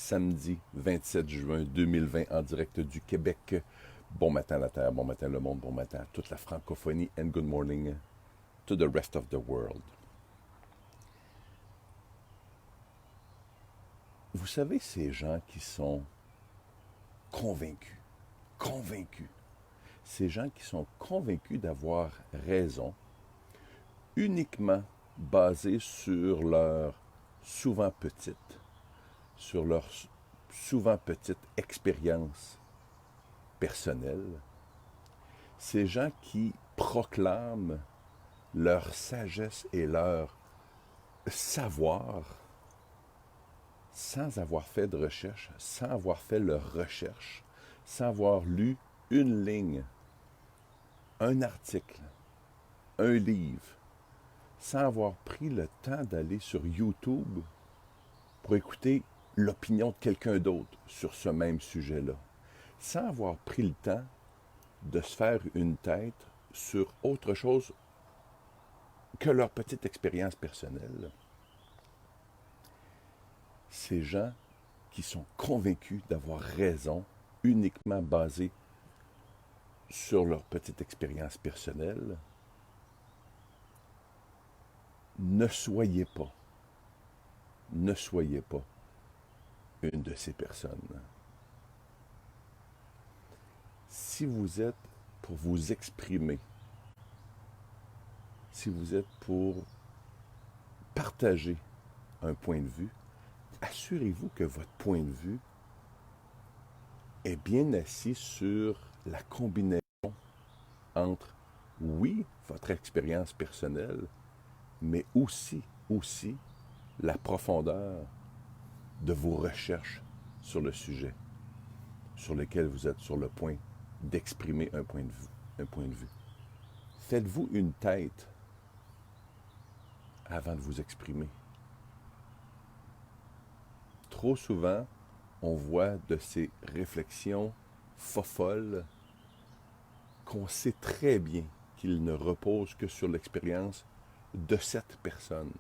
samedi 27 juin 2020 en direct du Québec. Bon matin la Terre, bon matin le monde, bon matin à toute la francophonie and good morning to the rest of the world. Vous savez, ces gens qui sont convaincus, ces gens qui sont convaincus d'avoir raison, uniquement basés sur leur souvent petite expérience personnelle, ces gens qui proclament leur sagesse et leur savoir sans avoir fait de recherche, sans avoir fait leur recherche, sans avoir lu une ligne, un article, un livre, sans avoir pris le temps d'aller sur YouTube pour écouter l'opinion de quelqu'un d'autre sur ce même sujet-là, sans avoir pris le temps de se faire une tête sur autre chose que leur petite expérience personnelle. Ces gens qui sont convaincus d'avoir raison uniquement basés sur leur petite expérience personnelle, ne soyez pas une de ces personnes. Si vous êtes pour vous exprimer, si vous êtes pour partager un point de vue, assurez-vous que votre point de vue est bien assis sur la combinaison entre, oui, votre expérience personnelle, mais aussi la profondeur de vos recherches sur le sujet sur lequel vous êtes sur le point d'exprimer un point de vue. Faites-vous une tête avant de vous exprimer. Trop souvent, on voit de ces réflexions folles qu'on sait très bien qu'ils ne reposent que sur l'expérience de cette personne.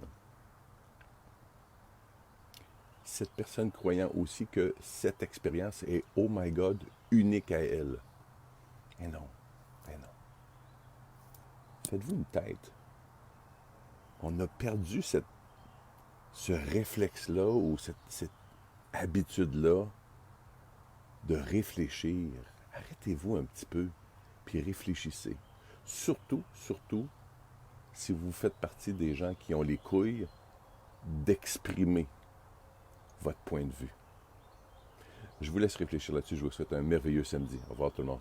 Cette personne croyant aussi que cette expérience est, oh my God, unique à elle. Et non. Faites-vous une tête. On a perdu ce réflexe-là ou cette habitude-là de réfléchir. Arrêtez-vous un petit peu, puis réfléchissez. Surtout, si vous faites partie des gens qui ont les couilles d'exprimer votre point de vue. Je vous laisse réfléchir là-dessus. Je vous souhaite un merveilleux samedi. Au revoir tout le monde.